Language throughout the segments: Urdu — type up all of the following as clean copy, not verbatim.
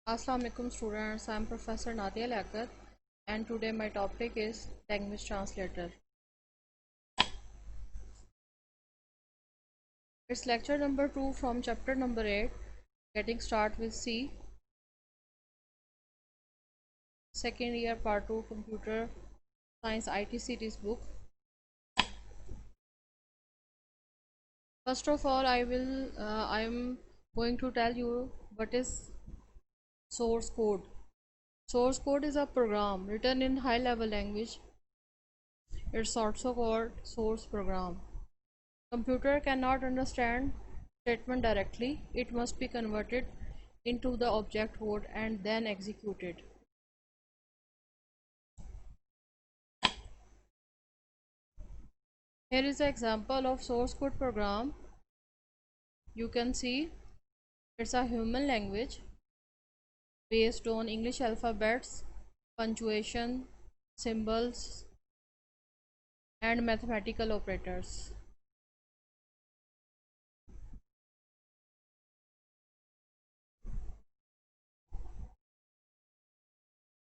Assalamu alaikum students, I am Professor Nadia Liaquat and today my topic is language translator. It's lecture number 2 from chapter number 8, getting start with C, second year part 2 computer science ITCT's book. First of all, I am going to tell you what is source code. Source code is a program written in high level language. It's also called source program. Computer cannot understand statement directly. It must be converted into the object code and then executed. Here is an example of source code program. You can see it's a human language based on English alphabets, punctuation, symbols, and mathematical operators.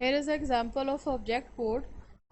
Here is an example of object code.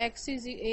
x=x+y,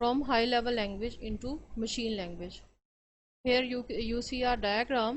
from high level language into machine language. Here you see a diagram.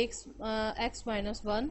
x-1.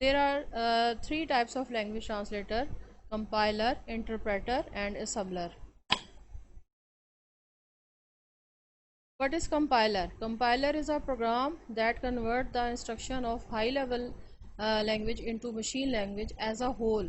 There are three types of language translator: compiler, interpreter, and assembler. What is compiler? Compiler is a program that converts the instruction of high level language into machine language as a whole.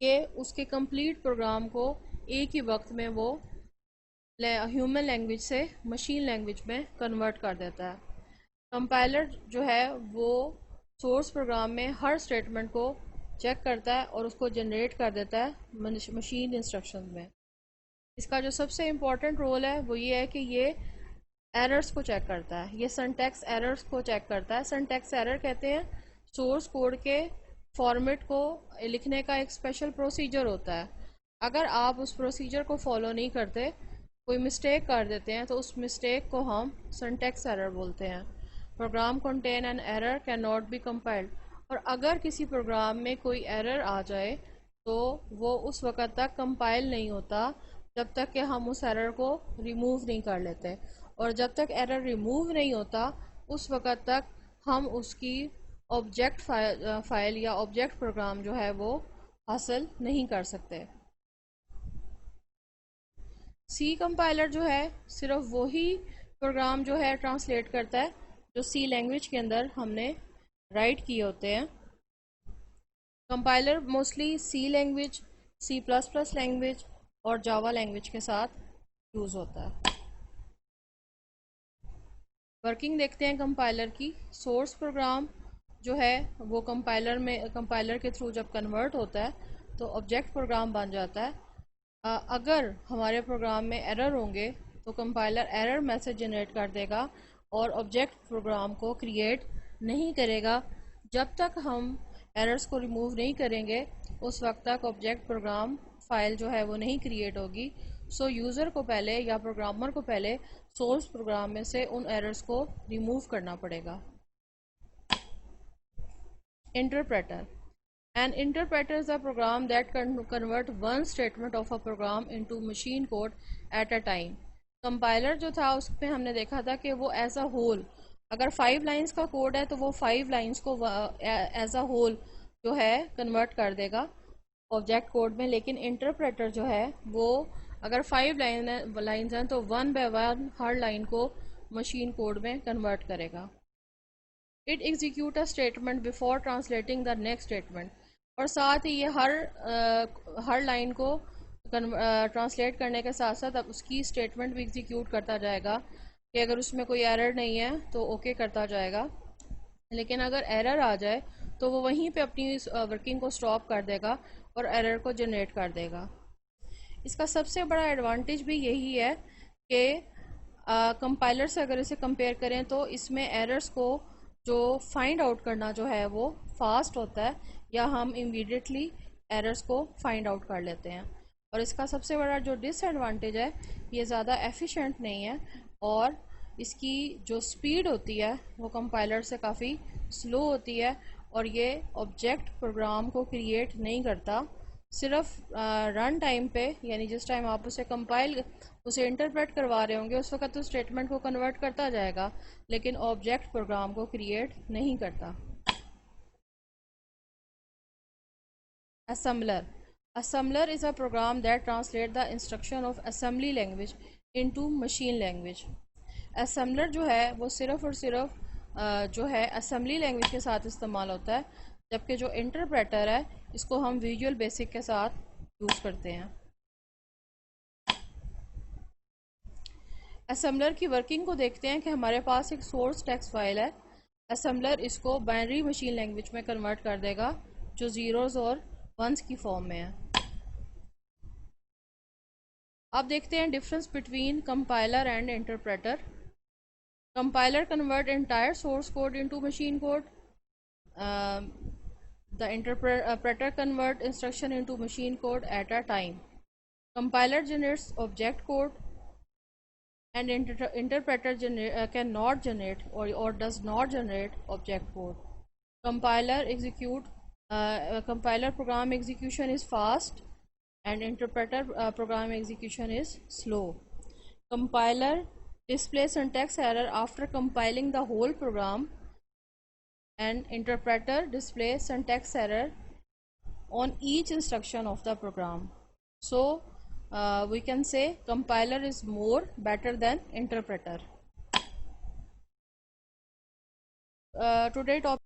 کہ اس کے کمپلیٹ پروگرام کو ایک ہی وقت میں وہ ہیومن لینگویج سے مشین لینگویج میں کنورٹ کر دیتا ہے. کمپائلر جو ہے وہ سورس پروگرام میں ہر اسٹیٹمنٹ کو چیک کرتا ہے اور اس کو جنریٹ کر دیتا ہے مشین انسٹرکشن میں. اس کا جو سب سے امپورٹنٹ رول ہے وہ یہ ہے کہ یہ ایررز کو چیک کرتا ہے, یہ سنٹیکس ایررز کو چیک کرتا ہے. سنٹیکس ایرر کہتے ہیں سورس کوڈ کے فارمیٹ کو لکھنے کا ایک اسپیشل پروسیجر ہوتا ہے. اگر آپ اس پروسیجر کو فالو نہیں کرتے, کوئی مسٹیک کر دیتے ہیں, تو اس مسٹیک کو ہم سنٹیکس ایرر بولتے ہیں. Program contain an error can not be compiled. اور اگر کسی پروگرام میں کوئی ایرر آ جائے تو وہ اس وقت تک کمپائل نہیں ہوتا جب تک کہ ہم اس ایرر کو ریموو نہیں کر لیتے, اور جب تک ایرر ریموو نہیں ہوتا اس وقت تک ہم اس کی آبجیکٹ فائل یا آبجیکٹ پروگرام جو ہے وہ حاصل نہیں کر سکتے. سی کمپائلر جو ہے صرف وہی پروگرام جو ہے ٹرانسلیٹ کرتا ہے جو سی لینگویج کے اندر ہم نے رائٹ کیے ہوتے ہیں. Compiler mostly C language, C plus plus language اور جاوا لینگویج کے ساتھ یوز ہوتا ہے. ورکنگ دیکھتے ہیں کمپائلر کی. سورس پروگرام جو ہے وہ کمپائلر کے تھرو جب کنورٹ ہوتا ہے تو آبجیکٹ پروگرام بن جاتا ہے. اگر ہمارے پروگرام میں ایرر ہوں گے تو کمپائلر ایرر میسج جنریٹ کر دے گا اور آبجیکٹ پروگرام کو کریٹ نہیں کرے گا. جب تک ہم ایررز کو ریموو نہیں کریں گے اس وقت تک آبجیکٹ پروگرام فائل جو ہے وہ نہیں کریٹ ہوگی. سو یوزر کو پہلے یا پروگرامر کو پہلے سورس پروگرام میں سے ان ایررز کو ریموو کرنا پڑے گا. Interpreter. An interpreter is a program that can convert one statement of a program into machine code at a time. Compiler جو تھا اس میں ہم نے دیکھا تھا کہ وہ ایز اے ہول, اگر 5 لائنز کا کوڈ ہے تو وہ 5 لائنز کو ایز اے ہول جو ہے کنورٹ کر دے گا آبجیکٹ کوڈ میں. لیکن انٹرپریٹر جو ہے وہ اگر 5 لائنز ہیں تو 1 بائی 1 ہر لائن کو مشین کوڈ میں کنورٹ کرے گا. It execute a statement before translating the next statement. اور ساتھ ہی یہ ہر لائن کو ٹرانسلیٹ کرنے کے ساتھ ساتھ اب اس کی اسٹیٹمنٹ بھی ایگزیکیوٹ کرتا جائے گا کہ اگر اس میں کوئی ایرر نہیں ہے تو اوکے کرتا جائے گا, لیکن اگر ایرر آ جائے تو وہ وہیں پہ اپنی ورکنگ کو سٹاپ کر دے گا اور ایرر کو جنریٹ کر دے گا. اس کا سب سے بڑا ایڈوانٹیج بھی یہی ہے کہ کمپائلر سے اگر اسے کمپیئر کریں تو اس میں ایررز کو جو فائنڈ آؤٹ کرنا جو ہے وہ فاسٹ ہوتا ہے, یا ہم امیڈیٹلی ایررز کو فائنڈ آؤٹ کر لیتے ہیں. اور اس کا سب سے بڑا جو ڈس ایڈوانٹیج ہے یہ زیادہ ایفیشینٹ نہیں ہے, اور اس کی جو سپیڈ ہوتی ہے وہ کمپائلر سے کافی سلو ہوتی ہے, اور یہ آبجیکٹ پروگرام کو کریٹ نہیں کرتا. صرف رن ٹائم پہ, یعنی جس ٹائم آپ اسے انٹرپریٹ کروا رہے ہوں گے اس وقت تو اسٹیٹمنٹ کو کنورٹ کرتا جائے گا, لیکن آبجیکٹ پروگرام کو کریٹ نہیں کرتا. Assembler. Assembler is a program that translates the instruction of assembly language into machine language. Assembler جو ہے وہ صرف اور صرف جو ہے اسمبلی لینگویج کے ساتھ استعمال ہوتا ہے, جبکہ جو انٹرپریٹر ہے اس کو ہم ویژول بیسک کے ساتھ یوز کرتے ہیں. اسمبلر کی ورکنگ کو دیکھتے ہیں کہ ہمارے پاس ایک سورس ٹیکسٹ فائل ہے. اسمبلر اس کو بائنری مشین لینگویج میں کنورٹ کر دے گا جو زیروز اور ونس کی فارم میں ہے. اب دیکھتے ہیں difference between compiler and interpreter. Compiler convert entire source code into machine code. The interpreter convert instruction into machine code at a time. Compiler generates object code, and interpreter cannot generate or does not generate object code. Compiler program execution is fast, and interpreter program execution is slow. Compiler displays syntax error after compiling the whole program. and interpreter displays syntax error on each instruction of the program. So we can say compiler is more better than interpreter. Today topic